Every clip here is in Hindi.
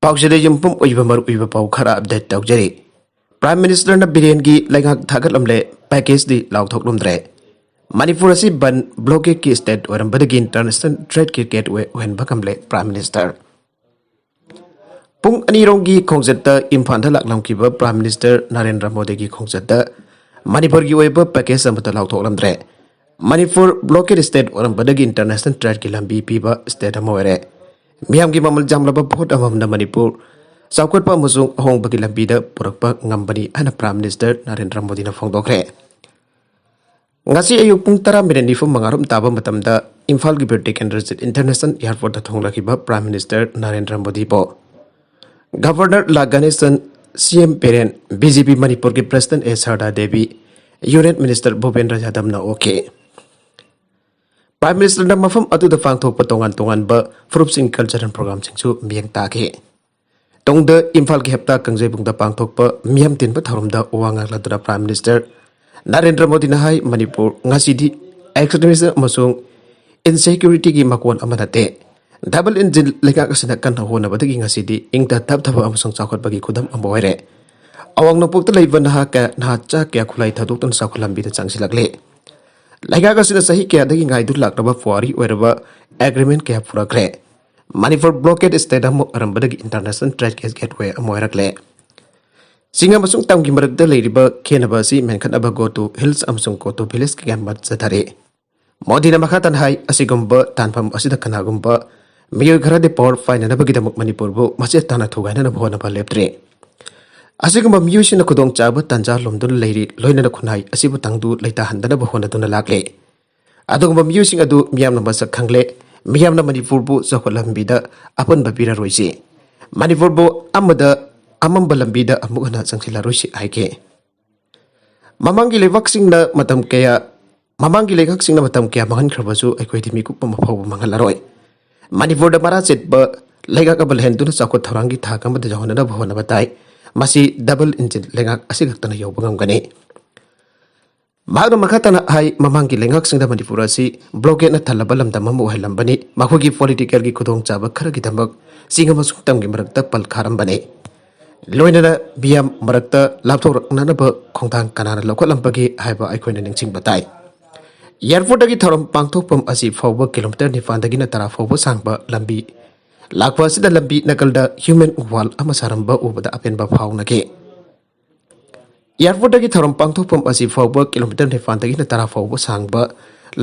पाउचदे युम्पुम उइबा मरु उइबा पाउ खरा अपडेट तौजरी प्राइम मिनिस्टर न बिरेन की लेंगाक थागतलमले पैकेज दी लाउथोकलुमद्रे मणिपुर असि बन ब्लॉकेट की स्टेट ओरंबदगी इंटरनेशनल ट्रेड क्रिकेट वे ओहन भकमले प्राइम मिनिस्टर पुंग अनिरोंगी खोंजत्ता इम्फाल लाक्लमकिबा प्राइम मिनिस्टर नरेंद्र मोदी की खोंजत्ता मणिपुर की ओइबा पैकेज अमता लाउथोकलमद्रे मणिपुर ब्लॉकेट स्टेट ओरंबदगी इंटरनेशनल ट्रेड की लंबी पीबा स्टेट अमोरे मियाम की ममल जामलबा भोट अममना मणिपुर चाउकटपा अमसुंग अहोंबगी लंबीदा पुरकपा ngambani ana prime minister Narendra Modi ना फोंदोखरे ngasi ayuk pung 10:45 taba matamda imphal gi birthday candidate international airport da thonglakiba prime minister Narendra Modi po governor Laganesan CM Biren BJP Manipur की president A Sarda Devi union minister Bhupender Yadav ना ओके प्राइम मिनिस्टर ना मफम अदुदा फांगथोकपा तोंगान तोंगानबा फ्रुपसिंग कल्चरल प्रोग्राम सिंगसु मियंग ताके तोंगदा इम्फाल की हप्ता कंजेबुंगदा पांगथोकपा मियम तिनबा थौरमदा ओवांगांगलादुरा प्राइम मिनिस्टर नरेंद्र मोदी ना हाई मणिपुर ngasiदी एक्सट्रीमिज्म अमसुंग इनसिक्योरिटी की मकोन अमनते डबल इंजिन लेका कसना कन्ना होनबदगी ngasiदी इंगदा तबथबा अमसुंग चाखोटबगी खुदम अमबोयरे अवांग नोपुक्ता लेबा नहा का नहा चा क्या खुलाई थदोक्तन साखुलंबीदा चांगसिलगले लेका कसना सही क्या दगी गाइदु लाक्रबा फुआरी ओरबा एग्रीमेंट क्या फुरखरे मणिपुर ब्लॉकेट स्टेट अरंबदगी इंटरनेशनल ट्रेड गेटवे अमोयरकले सिंगा मसुंग तमगी मरकदा लेरिबा खेनबा असि मेनखनबा गो टू हिल्स अमसुंग गो टू विलेज के गमत जथारे मोदी ना मखातन हाई असिगुंबा तानफम असिदा कनागुंबा मियोय खरादे पावर फाइननबगिदमक मणिपुर बु मचे ताना थुगाइना भोनबा लेप्त्रे असिगुंबा मियोयसिना खुदोंग चाबा तंजा लोमदुन लेरि लोइना खुनाई असिबु तंगदु लेता हंदना भोनदुना लाक्ले अदुगुंबा मियोयसिंग अदु मियामना मसक खंगले मियामना मणिपुर बु जखोलंबीदा अपन बपीरा रोइसे मणिपुर बु अमदा अमंबा लंबीदा अमुगना संगसिला रोइसे आइके ममांगी लेवक्सिंगना मतम कया ममांगी लेखक्सिंगना मतम कया महनख्रबसु अखोइदि मिकुप मफाव मंगलारोय मणिपुर दा मरा चेतबा लेगा कबल हेंदुना चाखोट थौरांगी थाकमदा जहोनना भवना बताई मसी डबल इंजिन लेगा असिगक्तना यौबंगमगने मखातना हाई ममांगी लेंगाक्सिंगदा मणिपुर असि ब्लॉकेट न थलबा लमदम अमु ओहलंबनी मखोगी पॉलिटिकल की खुदोंग चाबा खरगिदमक सिंगमसुंग तमगी मरकता पल खारंबने लोइनना बियाम मरकता लापथोरकननबा खोंथांग कनाना लौखलंबगी हाइबा अखोइना निंगसिंग बताई एयरपोर्ट की थौरम पांगथोकपम असि फौबा किलोमीटर 9 दगिना 10 फौबा सांगबा लंबी लाखवा सिदा लंबी नकलदा ह्यूमन वाल अमा सारंबा उबदा अपेनबा फाउनके एयरपोर्ट की थौरम पांगथोकपम असि फौबा किलोमीटर 9 दगिना 10 फौबा सांगबा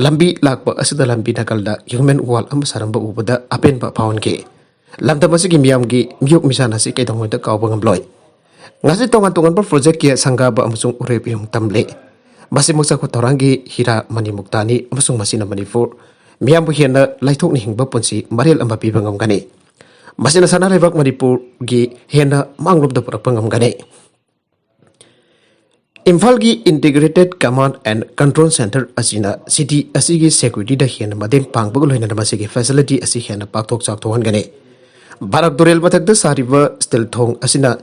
लंबी लाखबा असिदा लंबी नकलदा ह्यूमन वाल अमा सारंबा उबदा अपेनबा फाउनके लमदमसिगी मियामगी मियुक मिसानासि कैदोंगोइदा कावबंगमलोय ngasi tongan tongan पर प्रोजेक्ट के संगाबा अमसुंग उरेपियम तमले मसि मुक्सा को तौरांगी हीरा मणि मुक्तानी अमसुंग मसिना मणिपुर मियामबु हेना लाइथोकनि हिंगबा पुंसी मरेल अम्बा पीबा ngamgani मसिना सना लेबक मणिपुर गी हेना मांगलुबदा पुरकपा ngamgani इम्फाल की integrated command and control centre असिना सिटी असिगी सिक्योरिटी दा हेना मदेंग पांगबगु लोइना मसिगी फैसिलिटी असि हेना पाकथोक चाकथोहनगने भारत दुरेल मथकदा सारिबा स्टील थोंग असिना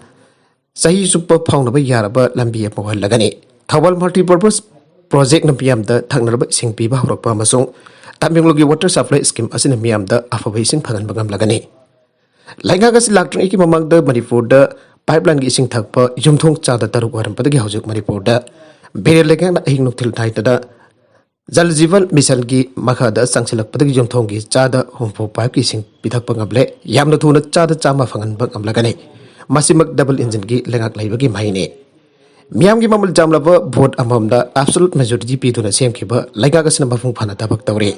सही सुप फाउनबा यारबा लंबी अमोहल लगने थवल मल्टीपर्पज प्रोजेक्ट न मियामदा थंगनरबा इसिंग पीबा हरकपा अमसुंग तामिंगलोगी वाटर सप्लाई स्कीम असिना मियामदा अफबा इसिंग फगनबा गमलगने लाइगागसि लाक्ट्रिंग की ममंगदा मणिपुरदा पाइपलाइन की इसिंग थकपा युमथोंग चादा तरुक वरंपदगी हौजुक मणिपुरदा बेरेल लेगांगना अहिंग नुक्थिल थाइतदा जल जीवन मिशन की मखादा संगसिलकपदगी युमथोंग की चादा हुंफो पाइप की इसिंग पिथकपा ngable यामना थुना चादा चामा फगनबा गमलगने मसिमक डबल इंजिन की लेगाक लाइबगी माइने मियाम की ममल जामलबा भोट अममदा एब्सोल्यूट मेजॉरिटी पीदुना सेमखिबा लाइगागसना मफुंग फाना तबक तौरे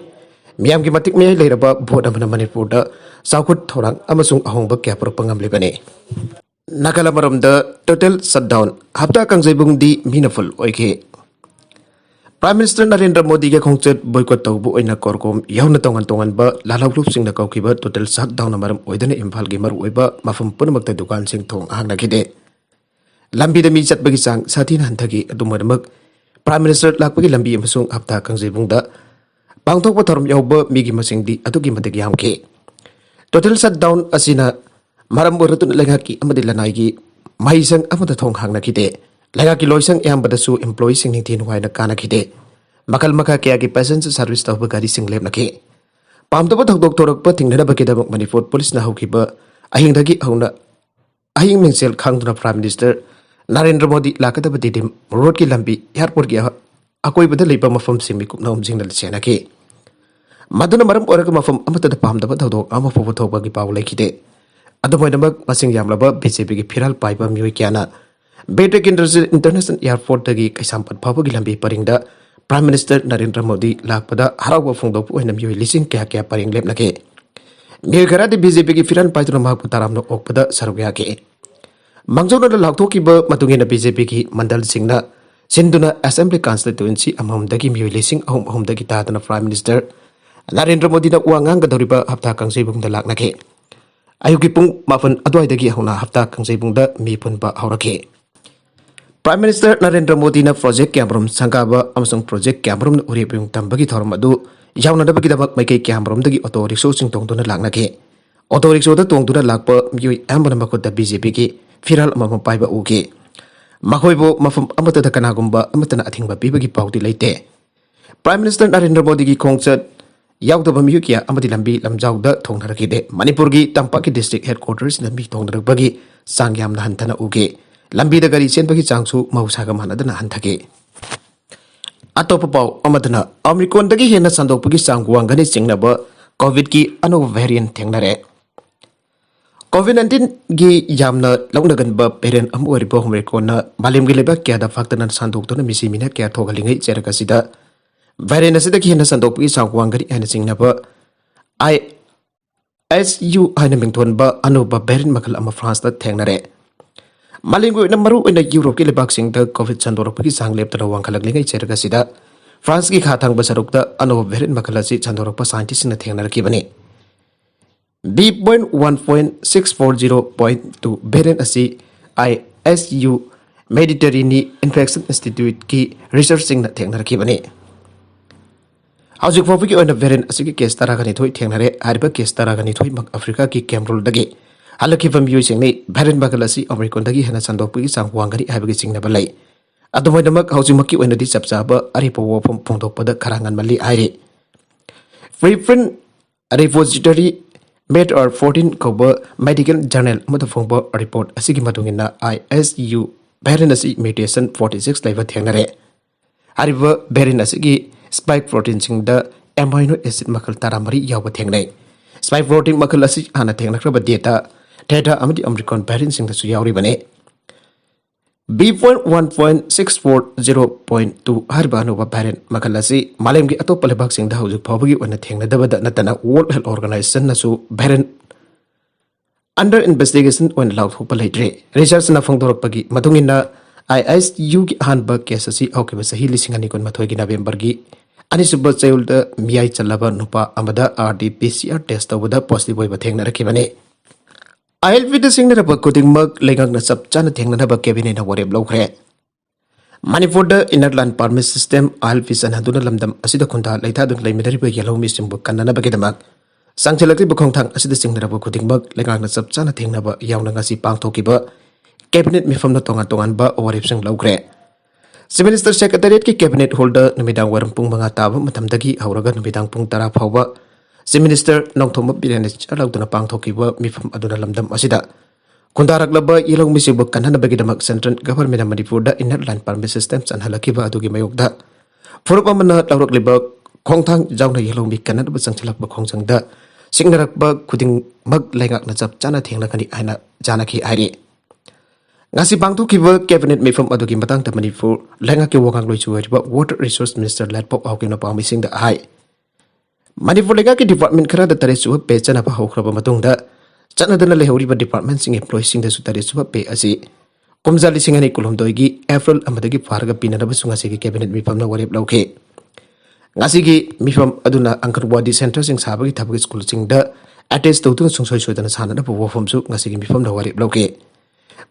मियाम की मतिक में लेरबा भोट अमना मणिपुरदा साउखुट थौरांग अमसुंग अहोंबा क्या पुरकपा ngамलिबने नकला मरमदा टोटल शटडाउन हप्ता कंजैबुंगदी मीनफुल ओइखे प्राइम मिनिस्टर नरेंद्र मोदी के खोंचत बॉयकॉट तौबु ओइना कोरकोम यौना तोंगन तोंगनबा लालौलुपसिंगना कौखिबा टोटल शटडाउन मरम ओइदना इम्फाल की मरु ओइबा मफम पुनमक्ता दुकान सिंग थोंग हांगनाखिदे लंबीदा मी चटबगी चांग साथीना हंथगी अदुमरमक प्राइम मिनिस्टर लाकपगी लंबी अमसुंग हप्ता कंजैबुंगदा पांगथोकपा थौरम यौबा मीगी मसिंगदी अदुगी मदग यामके टोटल शटडाउन असिना मरम ओरतुन लेगाकी अमदि लनाइगी माइसंग अमदा थोंग हांगनाखिदे लेगाकी लोइसंग यामबदसु एम्प्लॉई सिंग निथिन वाइना कानाखिदे मकल मका क्या की पैसेंजर सर्विस तौबा गाड़ी सिंग लेबनखे पामदबा थौदोक थोरकपा थिंगनबगिदमक मणिपुर पुलिस ना हौखिबा अहिंगदगी हौना ahing mengsel khangduna Prime Minister Narendra Modi lakadaba didim road ki lambi airport ki akoi bada leiba mafam singmi kupna umjingnal senaki maduna maram oraga mafam amata da pamdaba thodok ama fobo thoba gi paw lekhide adumoinamak masing yamlaba BJP ki phiral paiba mioi kyana Betek International Airport dagi kaisampat phaba gi lambi paringda Prime Minister Narendra Modi lakpada harawa phongdok oina mioi lising kya paring lepnake Mirgaradi BJP ki phiral paituna mahak taramno okpada sarugya ke Mangjona laktoki ba matungina BJP ki mandal singna sinduna Assembly Constituency amam dagi mioi lising ahum dagi tadana Prime Minister Narendra Modi na uangang gadoriba hafta kangsibung da laknake Ayuki pung mafan adwai dagi hona hafta kangsibung da mi punba haurake Prime Minister Narendra Modi na project Cameron sangaba amsung project Cameron na uripung tambagi thorum adu yauna da bagi dabak maikei Cameron dagi auto rickshaw sing tongduna laknake auto rickshaw da tongduna lakpa mioi ambana makot da BJP ki phiral amam paiba uke mahoibo mafam amata da kanagumba amata na athingba pibagi pauti leite Prime Minister Narendra Modi ki khongchat yaudaba miyu kya amati lambi lamjauda thongnarakide Manipur gi Tampaki district headquarters lambi thongnarakbagi sangyam na hantana uge lambi da gari senbagi changsu mausaga manadana hanthake atopa pau amadana Omicron dagi henna sndokpagi chang wanggani chingnaba COVID ki anouba variant Thengnare COVID-19 gi yamna laungnaganba parent amu oribo Omicron na malim gi leba kya da faktana sandoktona misimina kya thogalingai cherakasida variant asida ki henna sndokpagi chang wanggani ana chingnaba ISU haina mingthonba anouba variant makal ama France da Thengnare Malingu na maru ina Europe ki lebak sing da COVID chandorapagi sang leptara wangkhalaklingai cherakasida France ki khathang basarukta anouba variant makalasi chandorapa scientist na Thengnare ki bani B.1.640.2 variant asi ISU Mediterranean Infection Institute ki researching na Thengnare ki bani Haujuk fawiki oina variant asigi case taragani thoi Thengnare ariba case taragani thoi mak Africa ki Cameroon dagi halaki fam yu sing nei variant bagalasi Omicron dagi hena sandokpagi sang wanggani haibagi chingnaba lei adumoinamak haujumaki oina di chapchaba aripo wofam phongdokpada kharangan mali aire frequent repository made or 14 cover medical journal mother phongba report asigi matungina ISU variant asi mutation 46 level Thengnare ariba variant asigi spike protein sing the amino acid makal taramari yawa Thengnai spike protein makal asi hana thengnakraba data amadi Omicron variant sing the su yauri bane B.1.640.2 harba anouba variant makal asi malem gi atop lebak sing da haujuk phawagi ona thengnadaba da natana World Health Organization na su variant under investigation on lauthopa leitre research na phongdorapagi matungina ISU ki hanba case asi aukiba sahi lisingani kon mathoi gi November gi anisubba chayulda miyai chalaba nupa amada RT-PCR test tawada positive oiba Thengnare bane ILV da singnaraba kudingmak leingakna sab chana Thengnanaba cabinet na wareb lawkhre Manipur da inner permit system ILV sanhaduna lamdam asida khunda leithadun leimidariba yellow misimbu kannanaba gidamak sangchalakri bukhongthang asida singnaraba kudingmak leingakna sab chana Thengnaba yauna ngasi pangthokiba cabinet mifamna tongan ba wareb sing lawkhre Civil Minister Secretariat ki cabinet holder numidang waram pung mga taba matamdagi hauraga numidang pung tara phawba Civil Minister Nongthoma Birenich alauduna pangthokiba mifam aduna lamdam asida kundaraklaba yelong misibu kanhanabagi damak Central Government of Manipur da inner line permit system sanhalakiba adugi mayokda furup amana lawrakliba khongthang jawna yelong mi kanhanaba sangchalakba khongjangda singnarakba kuding mag lengakna chap chana thengnakani aina janaki airi ngasi pangthokiba cabinet mifam adugi matangda Manipur lengaki wakang loichuariba Water Resource Minister Latpok Aukina Pamising da hai Manipur lengaki department khara da tare suwa pe chana ba hokraba matungda chanadana lehoriba department sing employees sing da su tare suwa pe asi kumjali singani kulomdoi gi April amadagi farga pinaraba sungasi gi cabinet mifam na warep lauke ngasi gi mifam aduna Ankarwadi center sing sabagi thabagi school sing da attach tawtun sungsoi soidana sanana bu wofam su ngasi gi mifam na warep lauke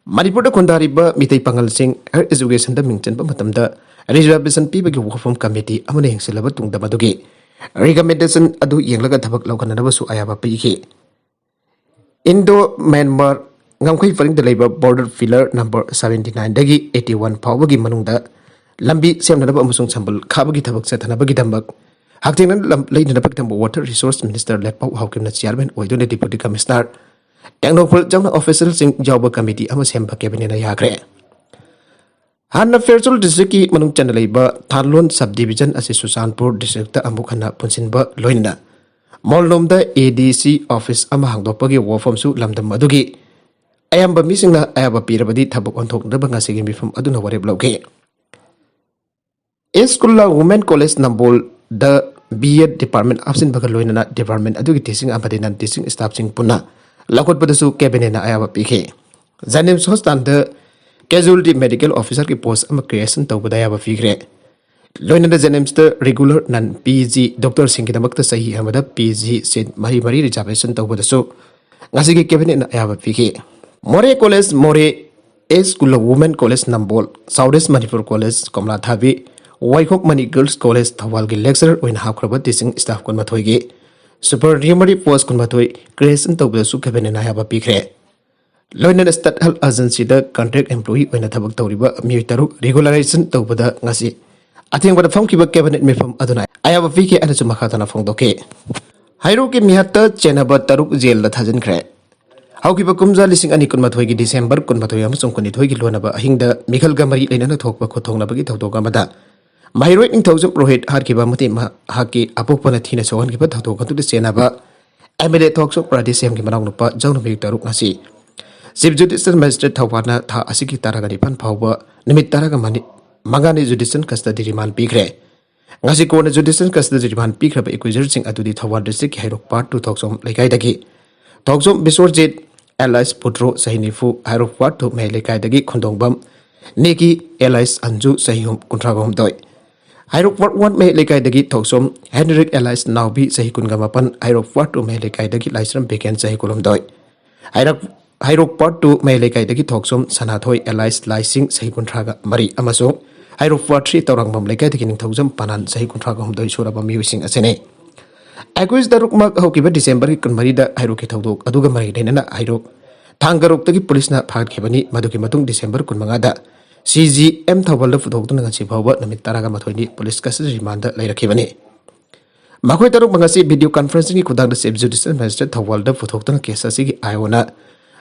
Manipur da kondariba mitai pangal sing higher education da mingchen ba matamda reservation pibagi wofam committee amane hengsilaba tungda madugi recommendation adu yenglaga thabak laukanaba su ayaba piki Indo-Myanmar ngamkhoi faring da leiba border filler number 79 dagi 81 phawagi manungda lambi semnaba amusung sambal khabagi thabak chathanabagi dambak haktingna leina bak damba Water Resource Minister Latpok Haukimna chairman oidone deputy commissioner टेक्नोफल जौना ऑफिसर सिंह जाउबा कमिटी अमा सेम्बा कैबिनेट याग्रे हाना फेरचुल डिस्ट्रिक्ट की मनुंग चन लेबा थानलोन सब डिवीजन असि सुसानपुर डिस्ट्रिक्ट अमुक हना पुनसिनबा लोइना मोलनोमदा एडीसी ऑफिस अमा हांगदोपगी वॉफमसु लमदम अदुगी अयंबा मिसिंगना अयबा पीरबदी थबक ओंथोकदबा ngasiगी मिफम अदुना वरेब लौगे एस्कुला वुमेन कॉलेज नंबोल द बीएड डिपार्टमेंट ऑप्शन बगल लोइना डिपार्टमेंट अदुगी टीचिंग अमदे नन टीचिंग स्टाफ सिंग पुना लखोटपदसु कैबिनेट ना अयबा पीखे जेनिम्स हॉस्पिटल द कैजुअलिटी मेडिकल ऑफिसर की पोस्ट अमा क्रिएशन तौबदा अयबा पीग्रे लोइना जेनिम्स द रेगुलर नन पीजी डॉक्टर सिंह की सही अमदा पीजी से मरी मरी रिजर्वेशन तौबदसु ngasiगी कैबिनेट ना अयबा पीखे Moreh college Moreh A school women college Nambol south east Manipur college Kamala थाबी वाइखोक मनी गर्ल्स कॉलेज थवाल की लेक्चरर ओइन हाखरबा टीचिंग स्टाफ कुन मथोइगी सुपर न्यूमरी पोस्ट कुन मथोइ क्रिएशन तौबदसु कैबिनेट ना अयबा पीखे लोइना स्टेट हेल्थ एजेंसी द कॉन्ट्रैक्ट एम्प्लॉई ओइन थबक तौरिबा मियोइ तरु रेगुलराइजेशन तौबदा ngasi अथेंगबदा फंखिबा कैबिनेट मिफम अदुना अयबा पीखे अनसु मखातना फोंदोके हाइरो की मिहत्ता चेनबा तरुक जेल दा थाजनख्रे हाउकिबा कुमजा लिसिंग अनि कुनमाथोइगी डिसेंबर कुनमाथोइ अमसुंग कुनिथोइगी लोनबा अहिंगदा मिखलगा मरि लेना थोकबा खोथोंगनाबगी थौतोगा मदा माहिरोइ निंथौजम रोहित हारकिबा मते हाकी अपोकपना थीना सोहनगिबा थौतोगदु चेनबा एमएलए थोकसो प्रदेश सेमगी मनाउनुपा जौनबी तरुक ngasi चीफ जुडिशियल मजिस्ट्रेट थौपाना था असिगी तारागा निपान फाउबा निमित तारागा मंगानी जुडिशियल कस्टडी रिमांड पीख्रे ngasi court judicial custody remand पीख्रबा इक्विजर सिंह अदुदी थौवाल डिस्ट्रिक्ट की हाइरोक पार्ट 2 थौकसोम लेकाइदगी थौकसोम बिसोरजीत एलाइस पुत्रो सही निफु हाइरोक पार्ट 2 मे लेकाइदगी खुंदोंबम नेकी एलाइस अंजू सही कुंट्रागोम दोय हाइरोक पार्ट 1 मे लेकाइदगी थौकसोम हेनरिक एलाइस नाउबी सही कुनगमापन हाइरोक पार्ट 2 मे लेकाइदगी लाइसरम बेकेन सही कुलम दोय हाइरोक पार्ट 2 मे लेकाइदगी थौकसोम सनाथोय एलाइस लाइसिंग सही कुंट्रागा मरी अमसो हाइरोक पार्ट 3 तौरंगबम लेकाइदगी निंथौजम पनान सही कुंट्रागोम दोय सुरबा मियुसिंग असेने एक्विस दरुकमक हौकिबा डिसेंबर की कुनमरीदा हाइरोक की थौदोक अदुगा मरी लेना हाइरोक थांगरुकतगी पुलिसना फागखिबनी मदुकी मतुंग डिसेंबर कुनमंगादा सीजीएम थौबलदा फुदोक्तुना ngasi फावबा नमित तारागा मथोइनी पुलिस कस्टडी रिमांड लैरखिबनी मखोइ तरुक मंगासी वीडियो कॉन्फ्रेंसिंग की खुदांग चीफ जुडिशियल मजिस्ट्रेट थौबलदा फुदोक्तुना केस असिगी आयोना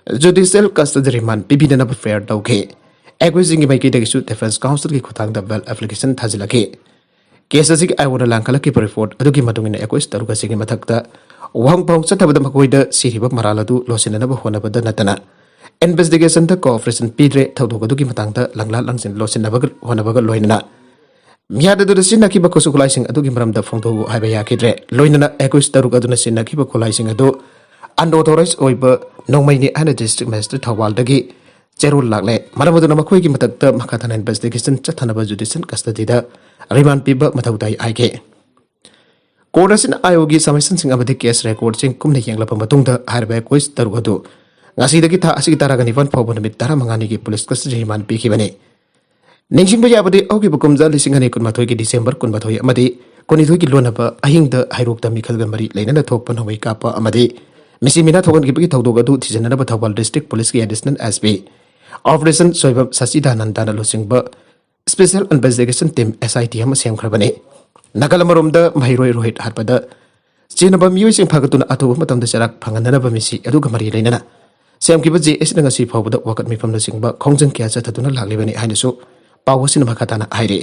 जुडिशियल कस्टडी रिमांड पिबिदना फेयर तौखे एक्विसिंग की माइकीदगिसु डिफेंस काउंसिल की खुदांग बेल एप्लीकेशन थाजिलखे केस असिगी आयोना लांखलकी रिपोर्ट अदुगी मतुंगिना एक्विस तरुक असिगी मथक्ता वहंग पाउंग चथबदा मखोइदा सिरिबा मरालदु लोसिननबा होनबदा नतना investigation the cooperation पीद्रे थौदोगदुगी मतंगदा Langla लंसिन लोसिननबा होनबगा लोइनना मियाददु सिनखिबा कुसुखलाइसिंग अदुगी मरमदा फोंदोगु हाइबा याखिद्रे लोइनना aqueous तरुक अदुना सिनखिबा खुलाइसिंग अदु अनऑथोराइज ओइबा नोंमैनी आना डिस्ट्रिक्ट मजिस्ट्रेट थौबालदगी चेरुल लागले मरमदुना मखोइगी मतक्ता मखाथाना इन्वेस्टिगेशन चथनबा जुडिशियल कस्टडीदा रिमांड पीबा मथौदाई आइगे कोर्ट आयोगी समस्या अमदी केस रेकॉर्ड कुमने येंगलपा मतुंगदा हाइरबा एक्विस तरुगदु ngasiदगी था असिगी तारागा निफान फावबा नमित 15 की पुलिस कस्टडी रिमांड पीखिबने निंगसिंगबा याबदि औकी बुकुमजा लिसिंगनि कुनमाथोइ की डिसेंबर कुनमाथोइ अमदी कोनिथोइ की लोनबा अहिंगदा हाइरोकता मिखलगा मरी लेना थोकपा नवै कापा अमदी मिसिमिना थोगनगिबगी थौदोगदु थिजननबा थौबाल डिस्ट्रिक्ट पुलिस की एडिशनल एसपी ऑपरेशन सोइबम सचिदानंदना लुसिंगबा स्पेशल इन्वेस्टिगेशन टीम एसआईटी हम सेमखरबने नगलमरोमदा महिरोइ रोहित हारपदा चेनबा मियोइसिंग फागतुना अथोबा मतमदा चराक फंगननबा मिसि अदुगा मरी लेना सेमखिबा जे एसना ngasi फावबदा वकत मिफमना सिंगबा खोंजन किया चथतुना लागलिबनि हाइनसु पावसिन मखाताना हाइरे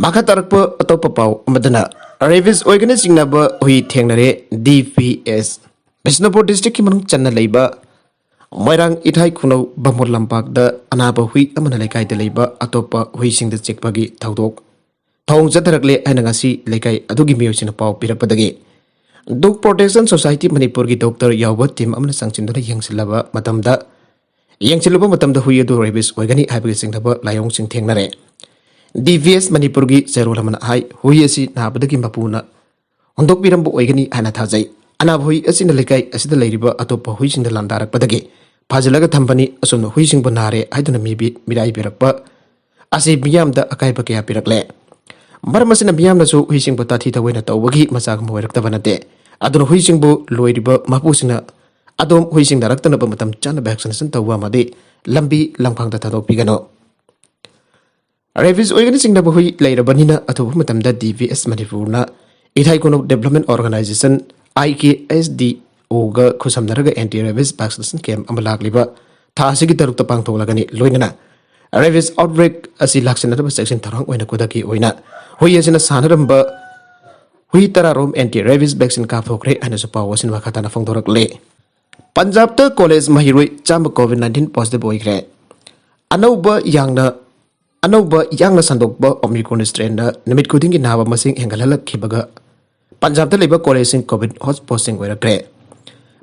मखातारप अतोप पाव अमदना रेविस ओइगने चिंगनाबा हुई थेंगनरे डीपीएस बिष्णुपुर डिस्ट्रिक्ट की मनुंग चन्ना लेबा मोइरांग इथाई खुनौ बमोर लंपाकदा अनाबा हुई अमना लेकाइदा लेबा अतोप हुइसिंगदा चेकपागी थौदोक थौंग जथरकले हाइना ngasi लेकाइ अदुगी मियोसिना पाव पिरकपदगी डॉग प्रोटेक्शन सोसाइटी मणिपुर की डॉक्टर यावबा टीम अमना संचिंदुना येंगसिलबा मतमदा येंगसिलबा मतमदा हुई अदु रेबिस ओइगनी हाइबगे सिंगदबा लायोंग सिंग थेंगनरे डीवीएस मणिपुर की जेरोलमना हाई हुई असि नाबदगी मपुना होंदोक बिरंबो ओइगनी हाना थाजै अनाब हुई असिना लेकाइ असिदा लेरिबा अतोप हुई सिंगदा लांदारकपदगी फाजलगा थंबनी असुन हुई सिंगबो नारे हाइदुना मिराइ बिरकपा असि मियामदा अकाइबा कया पिरकले मरमसिना मियामनासु हुई सिंगबो ताथि तवैना तौबगी मचाग मोइरक्तबा नते अदुना हुई सिंगबो लोइरिबा मापुसिना अदोम हुई सिंग दारक्तनबा मतम चाना वैक्सीनेशन तौवा मदे लंबी लंफांगदा थादोपिगनो रेविस ओइगनी सिंगनाबो हुई लेरबनिना अथोबा मतमदा डीवीएस मणिपुरना इथाइकोनो डेवलपमेंट ऑर्गेनाइजेशन IKSD ओगा खुसमनरगा एंटी रेबिस वैक्सीनेशन कैंप अमा लाकलिबा था असिगी तरुक्ता पांगथोलगनी लोइनना रेबिस आउटब्रेक असि लाक्सनरबा सेक्शन थरंग ओइना कुदकी ओइना हुई असिना सानरंबा हुई तरारोम एंटी रेबिस वैक्सीन काफोक्रे अनसु पावसिन वखाताना फोंदोरकले पंजाब ता कॉलेज महिरुई चाम कोविड-19 positive ओइग्रे anouba yangna sndokpa Omicron strain na nimit kudingi nawa masing hengalhalak khibaga Punjab da leiba college sing covid hotspot sing oirakre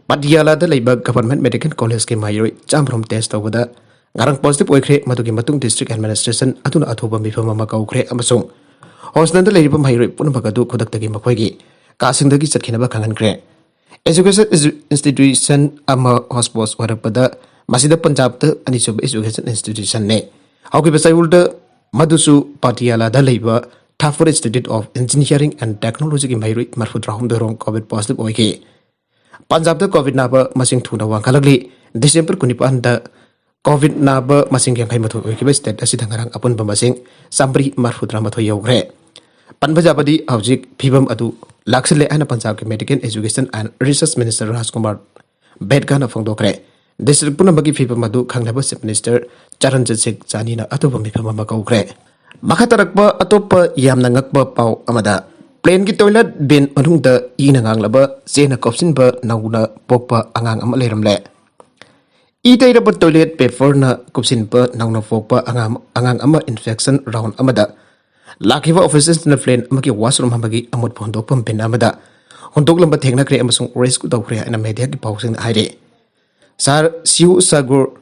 Patiala da leiba government medical college ke mayoi chamrom test tawada ngarang positive oikre madugi matung district administration atuna athoba mifam ma kaukre amasung hosnan da leiba mayoi punabagadu khodaktagi makhoi kasingdagi chatkhina ba khangankre education institution ama hotspot oirapada masida Punjab da anisub education institution ne hauki besayul da madusu Patiala da leiba Thakur Institute of Engineering and Technology ki mairui marfut rahum dorong covid positive oike Punjab da covid naba masing thuna wangkalagli December 19 da covid naba masing yang kai mathu oike ba state asi thangarang apun ba masing sambri marfut ramatho yogre panbajabadi hawjik phibam adu laksile ana Punjab ki medical education and research minister Rajkumar Bedgana phongdokre district punabagi phibam adu khanglaba chief minister Charanjit Singh Chani na atu bami phama ma kaukre makatarakpa atopa yamna ngakpa pau amada plane ki toilet bin manungda ina nganglaba chena kopsin ba nauna pokpa angang ama leramle itaira ba toilet paper na kopsin ba nauna pokpa angang ama infection round amada lakiwa offices na plane amaki washroom hamagi amot phondok pam bin amada hondok lamba thengna kre amasung rescue tawkre ana media ki pausing haire sar siu sagur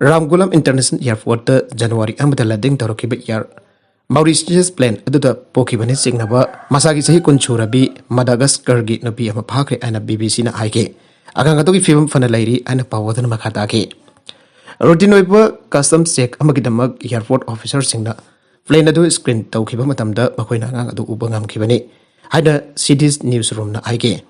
Ramgulam International Airport January amada landing torokiba yar Mauritius plane aduda pokibani chingnaba masagi sahi kunchurabi Madagascar gi nabi ama phakre ana BBC na haike aganga to gi film fana lairi ana pawadana makhata ke routine oiba custom check amagi damak airport officer singna plane adu screen tawkiba matamda makoina ngang adu ubangam khibani haida cities newsroom na haike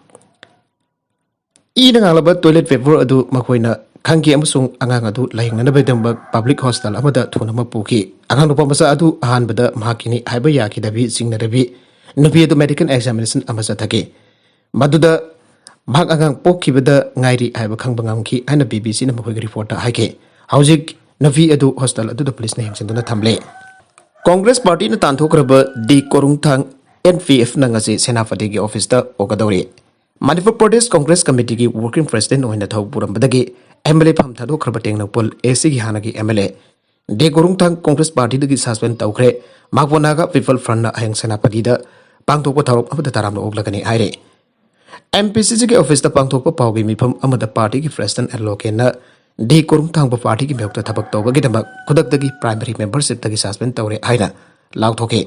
ina ngalaba toilet paper adu makoina Kangi amusung angang adu lahing na nabedambag public hostel amada thuna mapuki angang nupa masa adu ahan bada mahakini haiba yaki dabi Thengnare nupi adu medical examination amasa thake maduda mahak angang poki bada ngairi haiba khangbangam ki ana BBC na makhoi report haike haujik nupi adu hostel adu da police na himsinduna thamle Congress party na tanthokraba di korungthang NPF na ngasi senapati gi office da ogadori Manipur Pradesh Congress Committee ki working president oina thau purambadagi MLA pham thado kharbeteng nopol AC gi hanagi MLA de gorungthang Congress party dagi suspend tawkhre magbonaga people front na aheng senapati da pangthokpa tharok amada taram lo oglagani aire MPCC ki office da pangthokpa pawgi mifam amada party ki president allocation na de gorungthang ba party ki mehokta thabak tawbagi damak khudak dagi primary membership dagi suspend tawre aina lauthoke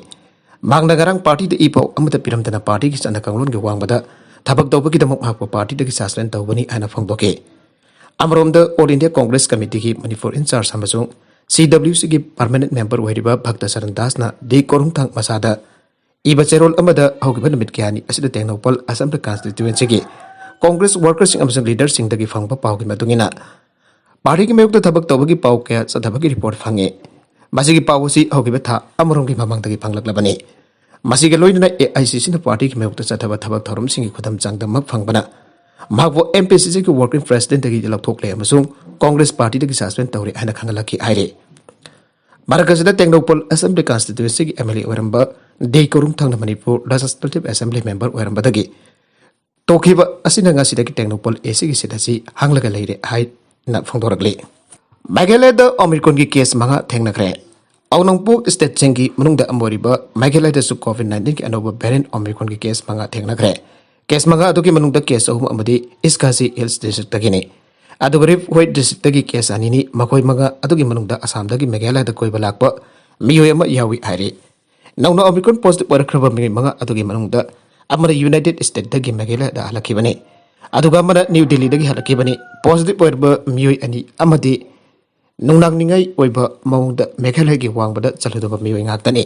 magna garang party da ipo amada piramdana party ki chana kanglon gi wangbada Thabak tawbagi damak mahakpa party dagi suspend tawbani aina phongdoke Amromda All India Congress Committee ki Manipur in charge samasung CWC ki permanent member oiriba Bhakta Sarandas na de korungthang masada iba cherol amada hogiba namit kyani asida tengnopal Assam constituency ki Congress workers sing amasung leaders sing dagi phangpa pawgi madungina party ki mayukta thabak tawbagi paw kya sadhabagi report phange masigi pawsi hogiba tha amrom ki mamang dagi phanglaklabani masigi loina AICC na party ki mayukta sadhaba thabak thorum singi khudam changda mak phangbana Magbo MPCC ki working president dagi jalakthokle amasung Congress party dagi suspend tawre aina khangalaki aire Marakasida Tengnopal Assembly constituency ki MLA oiramba de korungthang na Manipur Legislative Assembly member oiramba dagi tokhiba asina ngasi dagi Tengnopal AC ki sidasi hanglaga leire hai na phongdorakle Meghalaya da Omicron ki case manga thengnakre Aunangpuk state chengi manungda amoriba Meghalaya da su COVID-19 ki anouba variant Omicron ki case manga thengnakre Case manga aduki manungda case ahum amadi Iskasi Hills district dagini adugari White district dagi case anini makoi manga adugi manungda Assam dagi Meghalaya da koiba lakpa miyoi ama yawi hairi nauna Omicron positive oirakraba manga adugi manungda amara United States dagi Meghalaya da halakibani aduga amara New Delhi dagi halakibani positive oirba miyoi ani amadi nungnangningai oiba maungda Meghalaya gi wangbada chaludaba miyoi ngaktani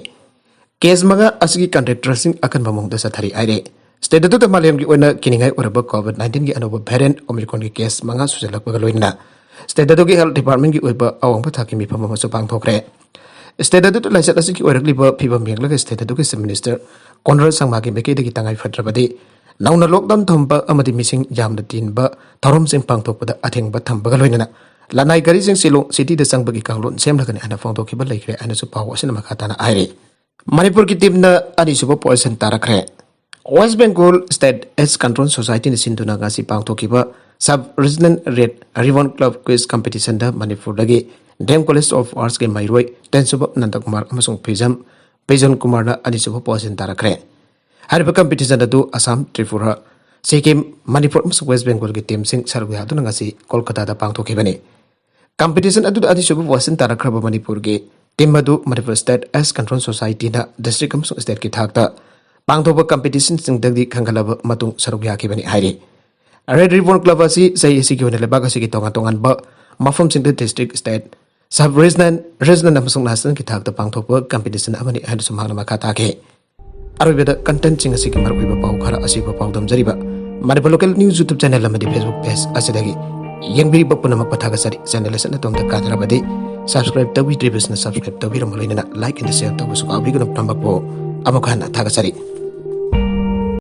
case manga asigi contractor sing akan mamungda sathari aire State adu malem gi oina kiningai oraba COVID-19 gi anouba variant Omicron gi case manga sujalakpa loina State adu gi health department gi oiba awang pa thaki mi phama ma chu pangthokre State adu to laisat asiki oirakliba phibam menglaga state adu gi minister Conrad Sangma gi meke dagi tangai phatrabadi नौना लॉकडाउन थम्बा अमदि मिसिंग यामना तीनबा थौरमसिंग पांगथोकपदा अथेंगबा थम्बगा लोइनना लानाई गारीसिंग सिलों सिटी द संगबगी कांगलोन सेमलगने अना फोंदोखिबा लेखरे अनसु पाव असिना मखाताना आइरे मणिपुर की टीम न अनिसुबा पोजिशन तारखरे west Bengal state AIDS control society ने सिंधुना गासी पांगथोखिबा sub regional red ribbon club quiz competition the Manipur दगे डेम कॉलेज ऑफ आर्ट्स के माइरोय टेंसुबा नंदकुमार अमसुंग पेजन कुमार न अनिसुबा पोजिशन तारखरे हरिबा कंपटीशन दु असम त्रिपुरा सिक्किम मणिपुर वेस्ट बंगाल की टीम सिंह सरुग यादुना गासी कोलकाता दा पांगथोखिबने कंपटीशन अदु अनिसुबा पोजिशन तारखरबा मणिपुर के टीम अदु Manipur state AIDS control society ना डिस्ट्रिक्ट अमसुंग स्टेट की थाकता पांगथोबा कंपटीशन सिंगदगी खंगलब मतुंग सरुग याखिबने हाइरे रेड रिबन क्लब असी सही असी की होने लेबाग असी की तोंगान मफम सिंह डिस्ट्रिक्ट स्टेट सब रीजनल अमसुंग नेशनल की थाकता पांगथोबा कंपटीशन अमनि हन सुमांगना मखा ताके अरोबेदा कंटेंट सिंह असी की मरबी पाव खरा असी पाव दमजरिबा Manipur local news YouTube channel अमदि फेसबुक पेज असिदगी यंगबिरिबा पुनमक पथागसरी चैनल सन तोमदा कादरबदि सब्सक्राइब तौबिद्रिबसना सब्सक्राइब तौबिरम लोइनना लाइक एंड शेयर तौबसु काबिगन नंबरपो अमखना थागसरी